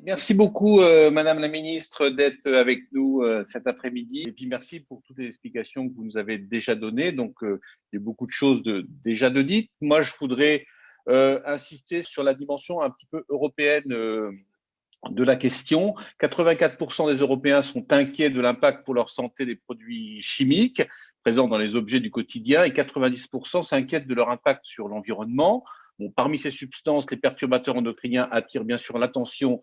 Merci beaucoup, Madame la Ministre, d'être avec nous cet après-midi. Et puis merci pour toutes les explications que vous nous avez déjà données. Donc, il y a beaucoup de choses déjà de dites. Moi, je voudrais insister sur la dimension un petit peu européenne de la question. 84% des Européens sont inquiets de l'impact pour leur santé des produits chimiques présents dans les objets du quotidien et 90% s'inquiètent de leur impact sur l'environnement. Bon, parmi ces substances, les perturbateurs endocriniens attirent bien sûr l'attention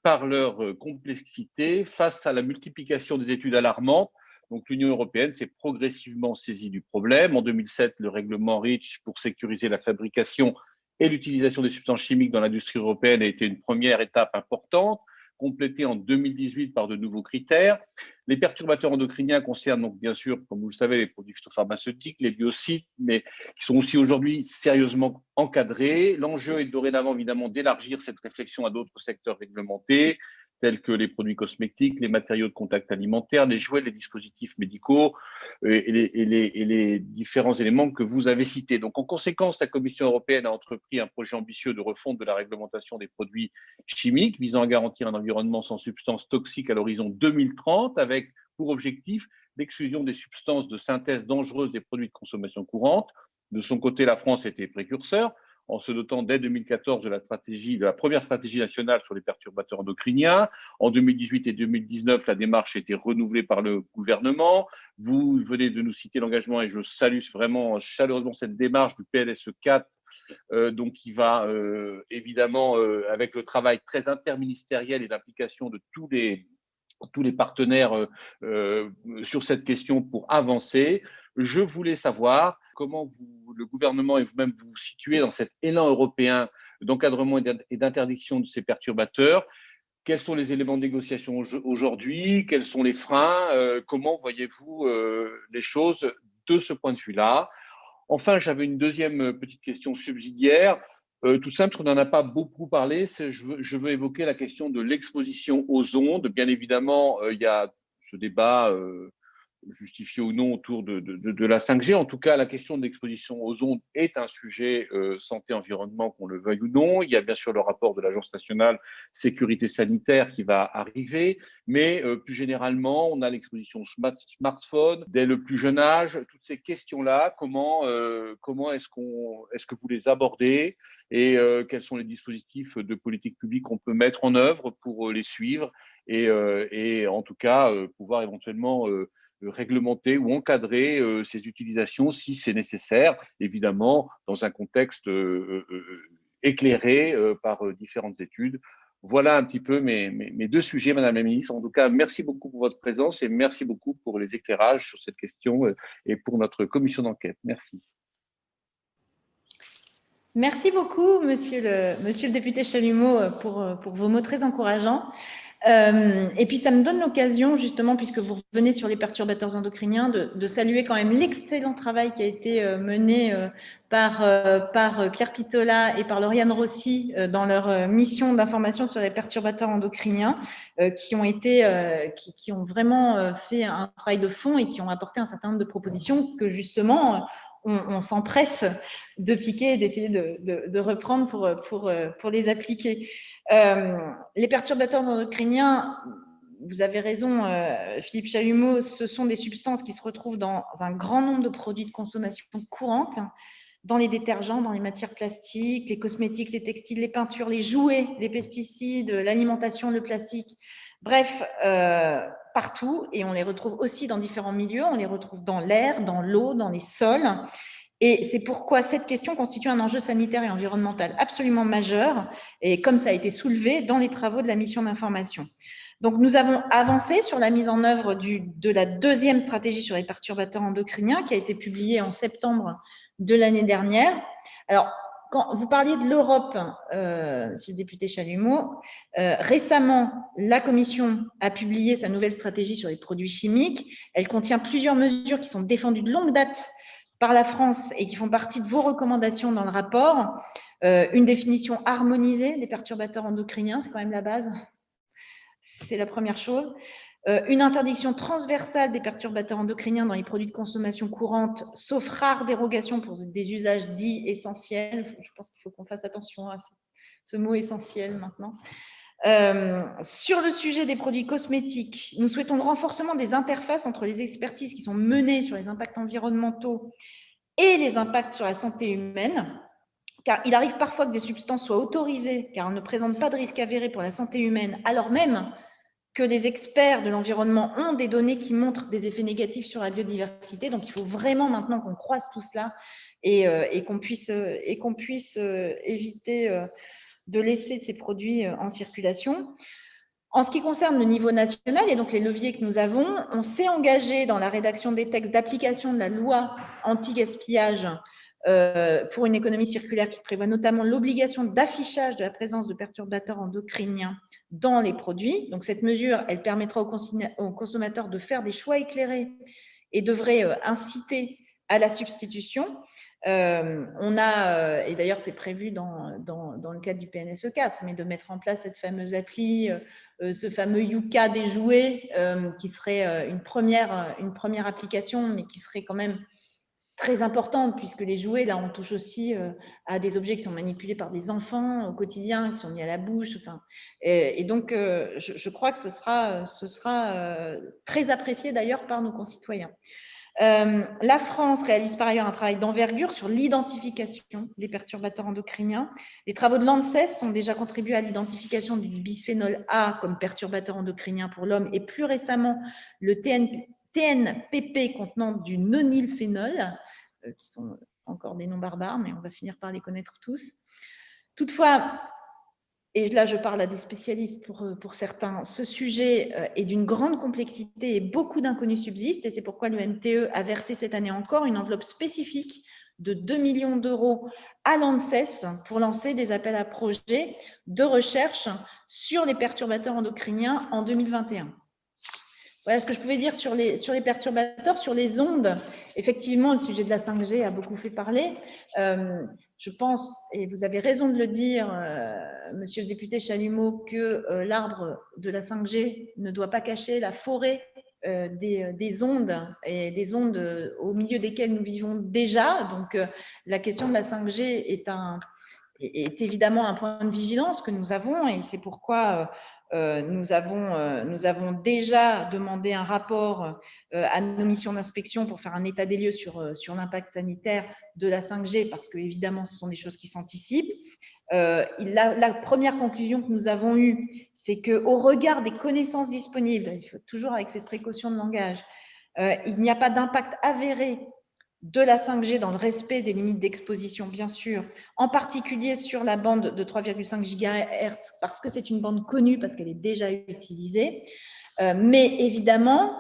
par leur complexité face à la multiplication des études alarmantes. Donc, l'Union européenne s'est progressivement saisie du problème. En 2007, le règlement REACH pour sécuriser la fabrication et l'utilisation des substances chimiques dans l'industrie européenne a été une première étape importante, complétée en 2018 par de nouveaux critères. Les perturbateurs endocriniens concernent donc bien sûr, comme vous le savez, les produits phytopharmaceutiques, les biocides, mais qui sont aussi aujourd'hui sérieusement encadrés. L'enjeu est dorénavant évidemment d'élargir cette réflexion à d'autres secteurs réglementés, tels que les produits cosmétiques, les matériaux de contact alimentaire, les jouets, les dispositifs médicaux et les différents éléments que vous avez cités. Donc, en conséquence, la Commission européenne a entrepris un projet ambitieux de refonte de la réglementation des produits chimiques visant à garantir un environnement sans substances toxiques à l'horizon 2030, avec pour objectif l'exclusion des substances de synthèse dangereuses des produits de consommation courante. De son côté, la France était précurseur en se dotant dès 2014 de la première stratégie nationale sur les perturbateurs endocriniens. En 2018 et 2019, la démarche a été renouvelée par le gouvernement. Vous venez de nous citer l'engagement et je salue vraiment chaleureusement cette démarche du PLSE 4 donc qui va évidemment avec le travail très interministériel et l'implication de tous les partenaires sur cette question pour avancer. Je voulais savoir comment le gouvernement et vous-même vous situez dans cet élan européen d'encadrement et d'interdiction de ces perturbateurs. Quels sont les éléments de négociation aujourd'hui? Quels sont les freins? Comment voyez-vous les choses de ce point de vue-là? Enfin, j'avais une deuxième petite question subsidiaire. Tout simple, parce qu'on n'en a pas beaucoup parlé, je veux évoquer la question de l'exposition aux ondes. Bien évidemment, il y a ce débat justifié ou non autour de la 5G. En tout cas, la question de l'exposition aux ondes est un sujet santé-environnement, qu'on le veuille ou non. Il y a bien sûr le rapport de l'Agence nationale sécurité sanitaire qui va arriver, mais plus généralement, on a l'exposition smartphone dès le plus jeune âge. Toutes ces questions-là, comment est-ce que vous les abordez et quels sont les dispositifs de politique publique qu'on peut mettre en œuvre pour les suivre et en tout cas pouvoir éventuellement réglementer ou encadrer ces utilisations si c'est nécessaire, évidemment dans un contexte éclairé par différentes études. Voilà un petit peu mes deux sujets, Madame la Ministre. En tout cas, merci beaucoup pour votre présence et merci beaucoup pour les éclairages sur cette question et pour notre commission d'enquête. Merci. Merci beaucoup, monsieur le député Chalumeau, pour vos mots très encourageants. Et puis, ça me donne l'occasion, justement, puisque vous revenez sur les perturbateurs endocriniens, de saluer quand même l'excellent travail qui a été mené par Claire Pitola et par Lauriane Rossi dans leur mission d'information sur les perturbateurs endocriniens, qui ont vraiment fait un travail de fond et qui ont apporté un certain nombre de propositions que, justement, on s'empresse de piquer et d'essayer de reprendre pour les appliquer. Les perturbateurs endocriniens, vous avez raison, Philippe Chalumeau, ce sont des substances qui se retrouvent dans un grand nombre de produits de consommation courante, dans les détergents, dans les matières plastiques, les cosmétiques, les textiles, les peintures, les jouets, les pesticides, l'alimentation, le plastique, bref, partout, et on les retrouve aussi dans différents milieux, on les retrouve dans l'air, dans l'eau, dans les sols. Et c'est pourquoi cette question constitue un enjeu sanitaire et environnemental absolument majeur, et comme ça a été soulevé dans les travaux de la mission d'information. Donc, nous avons avancé sur la mise en œuvre de la deuxième stratégie sur les perturbateurs endocriniens qui a été publiée en septembre de l'année dernière. Alors, quand vous parliez de l'Europe, monsieur le député Chalumeau, récemment, la Commission a publié sa nouvelle stratégie sur les produits chimiques. Elle contient plusieurs mesures qui sont défendues de longue date par la France et qui font partie de vos recommandations dans le rapport. Une définition harmonisée des perturbateurs endocriniens, c'est quand même la base. C'est la première chose. Une interdiction transversale des perturbateurs endocriniens dans les produits de consommation courante, sauf rares dérogations pour des usages dits essentiels. Je pense qu'il faut qu'on fasse attention à ce mot essentiel maintenant. Sur le sujet des produits cosmétiques, nous souhaitons le renforcement des interfaces entre les expertises qui sont menées sur les impacts environnementaux et les impacts sur la santé humaine, car il arrive parfois que des substances soient autorisées car elles ne présentent pas de risque avéré pour la santé humaine, alors même que des experts de l'environnement ont des données qui montrent des effets négatifs sur la biodiversité. Donc, il faut vraiment maintenant qu'on croise tout cela et qu'on puisse éviter de laisser ces produits en circulation. En ce qui concerne le niveau national et donc les leviers que nous avons, on s'est engagé dans la rédaction des textes d'application de la loi anti-gaspillage pour une économie circulaire qui prévoit notamment l'obligation d'affichage de la présence de perturbateurs endocriniens dans les produits. Donc cette mesure, elle permettra aux consommateurs de faire des choix éclairés et devrait inciter à la substitution. Et d'ailleurs c'est prévu dans le cadre du PNSE 4, mais de mettre en place cette fameuse appli, ce fameux Yuka des jouets, qui serait une première application, mais qui serait quand même très importante, puisque les jouets, là, on touche aussi à des objets qui sont manipulés par des enfants au quotidien, qui sont mis à la bouche. Enfin, et donc, je crois que ce sera très apprécié d'ailleurs par nos concitoyens. La France réalise par ailleurs un travail d'envergure sur l'identification des perturbateurs endocriniens. Les travaux de l'ANSES ont déjà contribué à l'identification du bisphénol A comme perturbateur endocrinien pour l'homme et plus récemment le TNPP contenant du nonylphénol, qui sont encore des noms barbares, mais on va finir par les connaître tous. Toutefois, et là je parle à des spécialistes pour certains, ce sujet est d'une grande complexité et beaucoup d'inconnus subsistent, et c'est pourquoi le MTE a versé cette année encore une enveloppe spécifique de 2 millions d'euros à l'ANSES pour lancer des appels à projets de recherche sur les perturbateurs endocriniens en 2021. Voilà ce que je pouvais dire sur les perturbateurs, sur les ondes. Effectivement, le sujet de la 5G a beaucoup fait parler. Je pense, et vous avez raison de le dire, monsieur le député Chalumeau, que l'arbre de la 5G ne doit pas cacher la forêt des ondes et des ondes au milieu desquelles nous vivons déjà. Donc, la question de la 5G est évidemment un point de vigilance que nous avons, et c'est pourquoi nous avons déjà demandé un rapport à nos missions d'inspection pour faire un état des lieux sur l'impact sanitaire de la 5G, parce que évidemment ce sont des choses qui s'anticipent. La première conclusion que nous avons eue, c'est qu'au regard des connaissances disponibles, il faut toujours avec cette précaution de langage, il n'y a pas d'impact avéré de la 5G dans le respect des limites d'exposition, bien sûr, en particulier sur la bande de 3,5 GHz, parce que c'est une bande connue, parce qu'elle est déjà utilisée. Mais évidemment,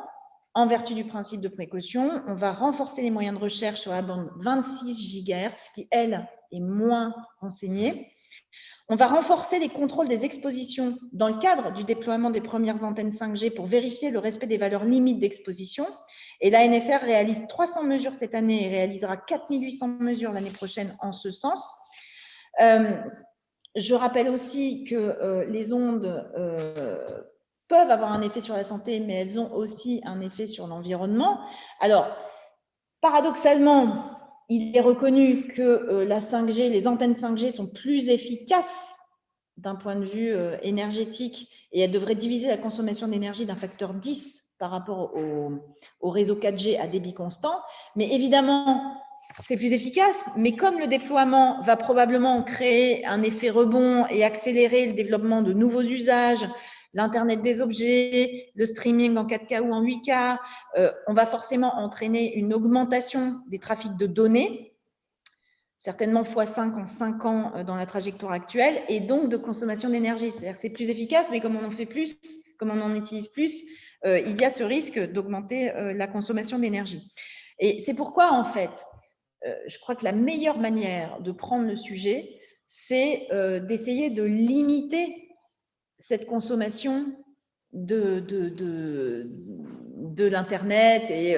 en vertu du principe de précaution, on va renforcer les moyens de recherche sur la bande 26 GHz, qui, elle, est moins renseignée. On va renforcer les contrôles des expositions dans le cadre du déploiement des premières antennes 5G pour vérifier le respect des valeurs limites d'exposition. Et l'ANFR réalise 300 mesures cette année et réalisera 4800 mesures l'année prochaine en ce sens. Je rappelle aussi que les ondes peuvent avoir un effet sur la santé, mais elles ont aussi un effet sur l'environnement. Alors, paradoxalement, il est reconnu que la 5G, les antennes 5G sont plus efficaces d'un point de vue énergétique, et elles devraient diviser la consommation d'énergie d'un facteur 10 par rapport au réseau 4G à débit constant. Mais évidemment, c'est plus efficace, mais comme le déploiement va probablement créer un effet rebond et accélérer le développement de nouveaux usages, l'Internet des objets, le streaming en 4K ou en 8K, on va forcément entraîner une augmentation des trafics de données, certainement x5 en 5 ans dans la trajectoire actuelle, et donc de consommation d'énergie. C'est-à-dire que c'est plus efficace, mais comme on en fait plus, comme on en utilise plus, il y a ce risque d'augmenter la consommation d'énergie. Et c'est pourquoi, en fait, je crois que la meilleure manière de prendre le sujet, c'est d'essayer de limiter cette consommation de l'Internet et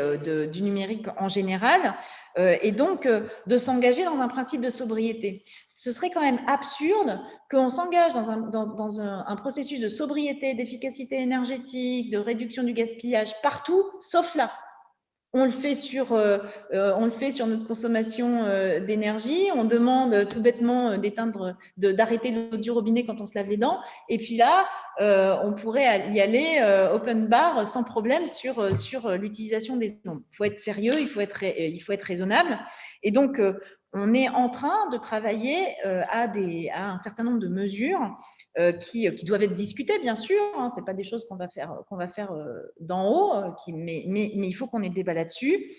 du numérique en général, et donc de s'engager dans un principe de sobriété. Ce serait quand même absurde qu'on s'engage dans un processus de sobriété, d'efficacité énergétique, de réduction du gaspillage partout, sauf là. On le fait sur notre consommation d'énergie. On demande tout bêtement d'arrêter l'eau du robinet quand on se lave les dents. Et puis là, on pourrait y aller open bar sans problème sur l'utilisation des ondes. Il faut être sérieux, il faut être raisonnable. Et donc, on est en train de travailler à un certain nombre de mesures qui doivent être discutées, bien sûr. Hein, c'est pas des choses qu'on va faire d'en haut, mais il faut qu'on ait des débats là-dessus.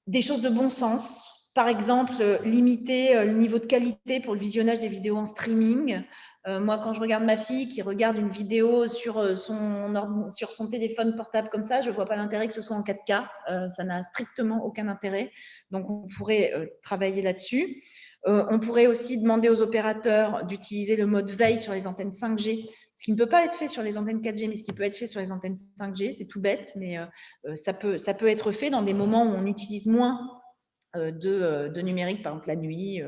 Des choses de bon sens. Par exemple, limiter le niveau de qualité pour le visionnage des vidéos en streaming. Moi, quand je regarde ma fille qui regarde une vidéo sur son téléphone portable comme ça, je ne vois pas l'intérêt que ce soit en 4K. Ça n'a strictement aucun intérêt. Donc, on pourrait travailler là-dessus. On pourrait aussi demander aux opérateurs d'utiliser le mode veille sur les antennes 5G, ce qui ne peut pas être fait sur les antennes 4G, mais ce qui peut être fait sur les antennes 5G. C'est tout bête, mais ça peut être fait dans des moments où on utilise moins de numérique, par exemple la nuit,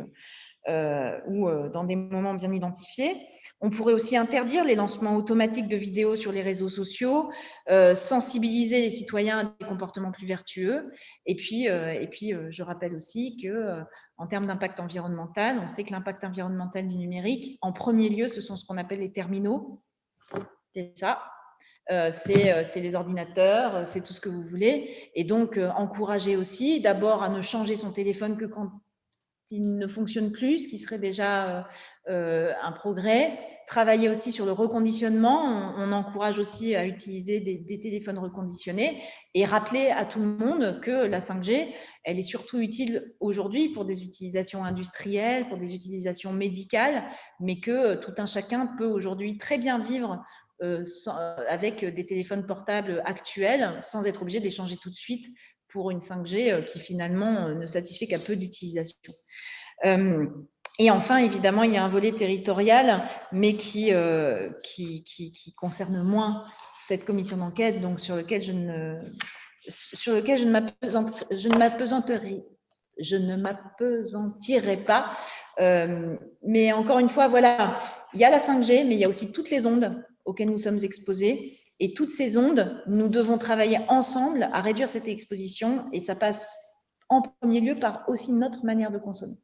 ou dans des moments bien identifiés. On pourrait aussi interdire les lancements automatiques de vidéos sur les réseaux sociaux, sensibiliser les citoyens à des comportements plus vertueux. Et puis, je rappelle aussi que en termes d'impact environnemental, on sait que l'impact environnemental du numérique, en premier lieu, ce sont ce qu'on appelle les terminaux. C'est ça. C'est les ordinateurs, c'est tout ce que vous voulez. Et donc, encourager aussi d'abord à ne changer son téléphone que quand il ne fonctionne plus, ce qui serait déjà un progrès. Travailler aussi sur le reconditionnement. On encourage aussi à utiliser des téléphones reconditionnés et rappeler à tout le monde que la 5G, elle est surtout utile aujourd'hui pour des utilisations industrielles, pour des utilisations médicales, mais que tout un chacun peut aujourd'hui très bien vivre avec des téléphones portables actuels sans être obligé de les changer tout de suite pour une 5G qui finalement ne satisfait qu'à peu d'utilisation. Et enfin, évidemment, il y a un volet territorial, mais qui concerne moins cette commission d'enquête, donc sur lequel je ne m'appesantirai pas. Mais encore une fois, voilà, il y a la 5G, mais il y a aussi toutes les ondes auxquelles nous sommes exposés. Et toutes ces ondes, nous devons travailler ensemble à réduire cette exposition, et ça passe en premier lieu par aussi notre manière de consommer.